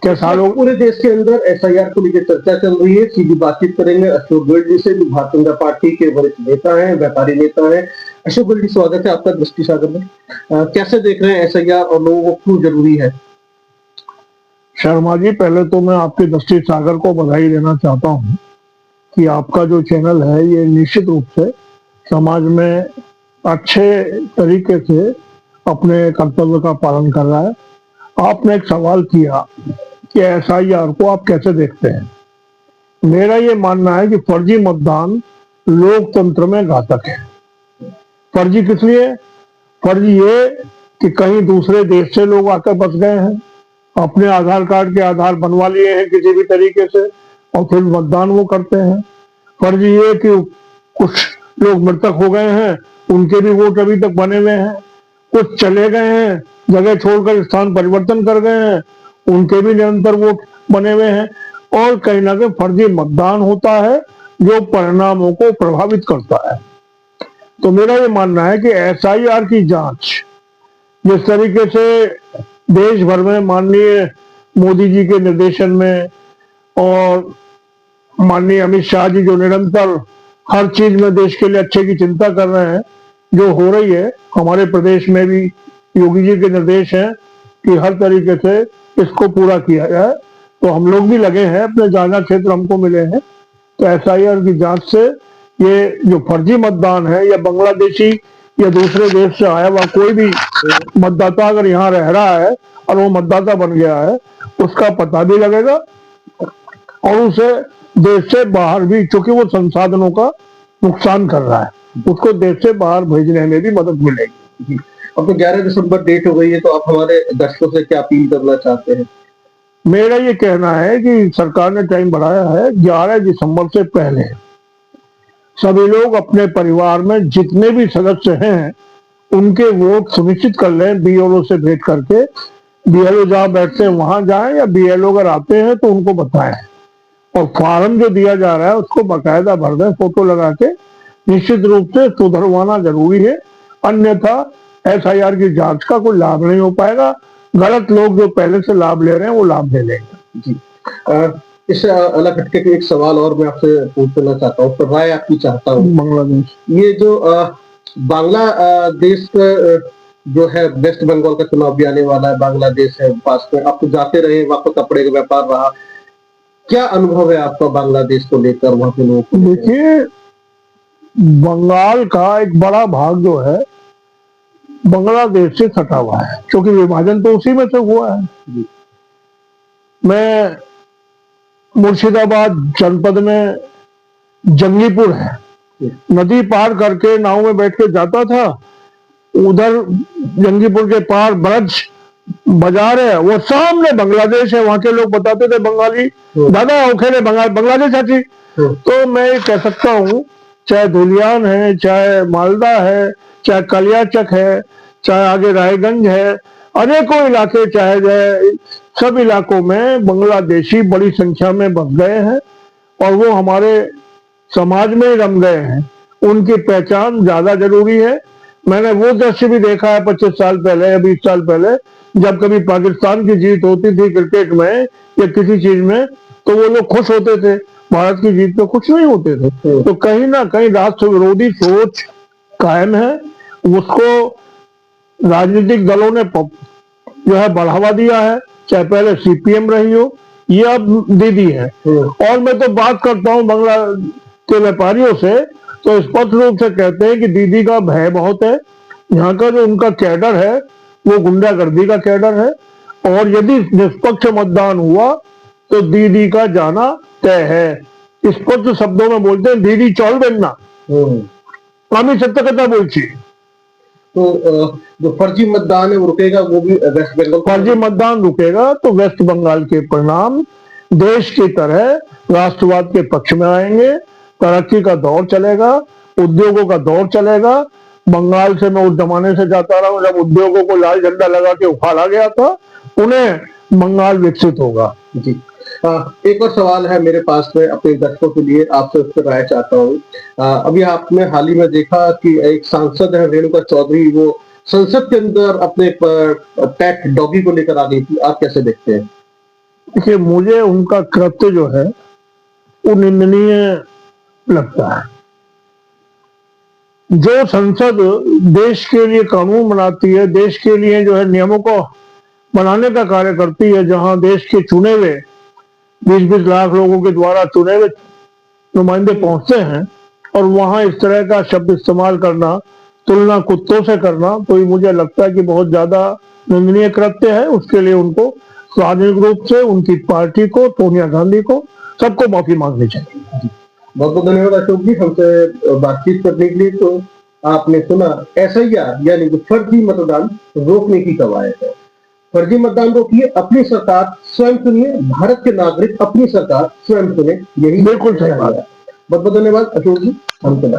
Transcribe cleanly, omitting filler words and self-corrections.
कैसा लोग पूरे देश के अंदर एसआईआर को लेकर चर्चा चल रही है। सीधी बातचीत करेंगे अशोक गढ़ जी से, जो भारतीय जनता पार्टी के वरिष्ठ नेता हैं, व्यापारी नेता हैं। अशोक गढ़ जी, स्वागत है आपका दृष्टि सागर में। कैसे देख रहे हैं एसआईआर और लोगों को क्यों जरूरी है? शर्मा जी, पहले तो मैं आपके दृष्टि सागर को बधाई देना चाहता हूँ कि आपका जो चैनल है ये निश्चित रूप से समाज में अच्छे तरीके से अपने कर्तव्य का पालन कर रहा है। आपने एक सवाल किया कि एसआईआर को आप कैसे देखते हैं। मेरा ये मानना है कि फर्जी मतदान लोकतंत्र में घातक है। फर्जी किस लिए? फर्जी ये कि कहीं दूसरे देश से लोग आकर बस गए हैं, अपने आधार कार्ड के आधार बनवा लिए हैं किसी भी तरीके से, और फिर मतदान वो करते हैं। फर्जी ये कि कुछ लोग मृतक हो गए हैं, उनके भी वोट अभी तक बने हुए हैं। कुछ चले गए हैं, जगह छोड़कर स्थान परिवर्तन कर गए हैं, उनके भी निरंतर वोट बने हुए हैं। और कहीं ना कहीं फर्जी मतदान होता है जो परिणामों को प्रभावित करता है। तो मेरा ये मानना है कि एसआईआर की जांच जिस तरीके से देश भर में माननीय मोदी जी के निर्देशन में और माननीय अमित शाह जी जो निरंतर हर चीज में देश के लिए अच्छे की चिंता कर रहे हैं, जो हो रही है, हमारे प्रदेश में भी योगी जी के निर्देश हैं कि हर तरीके से इसको पूरा किया जाए। तो हम लोग भी लगे हैं, अपने जाना क्षेत्र हमको मिले हैं। तो एसआईआर की जांच से ये जो फर्जी मतदान है, या बांग्लादेशी या दूसरे देश से आया हुआ कोई भी मतदाता अगर यहाँ रह रहा है और वो मतदाता बन गया है, उसका पता भी लगेगा और उसे देश से बाहर भी, चूंकि वो संसाधनों का नुकसान कर रहा है, उसको देश से बाहर भेजने में भी मदद मिलेगी। अब तो 11 दिसंबर डेट हो गई है, तो आप हमारे दर्शकों से क्या अपील करना चाहते हैं? मेरा ये कहना है कि सरकार ने टाइम बढ़ाया है। 11 दिसंबर से पहले सभी लोग अपने परिवार में जितने भी सदस्य हैं उनके वोट सुनिश्चित कर लें, बीएलओ से भेंट करके। बीएलओ जहां बैठते हैं वहां जाएं, या बीएलओ अगर आते हैं तो उनको बताएं। और फॉर्म जो दिया जा रहा है उसको बाकायदा भर दें, फोटो लगा के। निश्चित रूप से सुधरवाना जरूरी है, अन्यथा एसआईआर की जांच का कोई लाभ नहीं हो पाएगा। गलत लोग जो पहले से लाभ ले रहे हैं वो लाभ ले लेंगे। जी, इससे अलग हटके के एक सवाल और मैं आपसे पूछना चाहता हूँ, तो राय आपकी चाहता हूँ। बांग्लादेश, ये जो बांग्लादेश जो है, वेस्ट बंगाल का चुनाव भी आने वाला है, बांग्लादेश है पास में, आप तो जाते रहे, वहां पर कपड़े का व्यापार रहा, क्या अनुभव है आपका बांग्लादेश को लेकर, वहां के लोगों को? देखिए, बंगाल का एक बड़ा भाग जो है बांग्लादेश से सटा हुआ है, क्योंकि विभाजन तो उसी में से हुआ है। मैं मुर्शिदाबाद जनपद में जंगीपुर है, नदी पार करके नाव में बैठ के जाता था। उधर जंगीपुर के पार ब्रज बाजार है, वो सामने बांग्लादेश है। वहां के लोग बताते थे, बंगाली, दादा ओखे बांग्लादेश आती। तो मैं ये कह सकता हूँ, चाहे धुलियान है, चाहे मालदा है, चाहे कलियाचक है, चाहे आगे रायगंज है, अनेकों इलाके, चाहे सब इलाकों में बांग्लादेशी बड़ी संख्या में बस गए हैं और वो हमारे समाज में ही रम गए हैं। उनकी पहचान ज्यादा जरूरी है। मैंने वो दृश्य भी देखा है 25 साल पहले या 20 साल पहले, जब कभी पाकिस्तान की जीत होती थी क्रिकेट में या किसी चीज में, तो वो लोग खुश होते थे, भारत की जीत पे खुश नहीं होते थे। तो कहीं ना कहीं राष्ट्र विरोधी सोच कायम है, उसको राजनीतिक दलों ने जो है बढ़ावा दिया है, चाहे पहले सीपीएम रही हो, ये अब दीदी है। और मैं तो बात करता हूँ बांग्ला के व्यापारियों से, तो स्पष्ट रूप से कहते हैं कि दीदी का भय बहुत है। यहाँ का जो उनका कैडर है वो गुंडागर्दी का कैडर है, और यदि निष्पक्ष मतदान हुआ तो दीदी का जाना तय है। स्पष्ट शब्दों में बोलते हैं, दीदी चलबेन ना, আমি सत्य कथा बोलছি। तो जो फर्जी मतदान है वो रुकेगा, वो भी वेस्ट बंगाल। फर्जी मतदान रुकेगा तो वेस्ट बंगाल के परिणाम देश की तरह राष्ट्रवाद के पक्ष में आएंगे, तरक्की का दौर चलेगा, उद्योगों का दौर चलेगा। बंगाल से मैं उस जमाने से जाता रहा हूं जब उद्योगों को लाल झंडा लगा के उखाड़ा गया था, उन्हें बंगाल विकसित होगा। जी, एक और सवाल है मेरे पास में अपने दर्शकों के लिए, आपसे उस पर राय चाहता हूँ। अभी आपने हाल ही में देखा कि एक सांसद है रेणुका चौधरी, वो संसद के अंदर अपने पेट डॉगी को लेकर आ गई थी, आप कैसे देखते हैं? देखिए, मुझे उनका कृत्य जो है वो निंदनीय लगता है। जो संसद देश के लिए कानून बनाती है, देश के लिए जो है नियमों को बनाने का कार्य करती है, जहां देश के चुने हुए 20-20 लाख लोगों के द्वारा चुने हुए नुमाइंदे पहुंचते हैं, और वहां इस तरह का शब्द इस्तेमाल करना, तुलना कुत्तों से करना, तो ये मुझे लगता है कि बहुत ज्यादा निंदनीय कृत्य है। उसके लिए उनको सार्वजनिक रूप से उनकी पार्टी को, सोनिया गांधी को, सबको माफी मांगनी चाहिए। बहुत बहुत धन्यवाद अशोक जी हमसे बातचीत करने के लिए। तो आपने सुना SIR यानी कि फर्जी मतदान रोकने की कवायद है। फर्जी मतदान रोकिए, अपनी सरकार स्वयं चुनिए, भारत के नागरिक अपनी सरकार स्वयं चुने, यही बिल्कुल सही बात है। बहुत बहुत धन्यवाद अशोक जी हमसे बात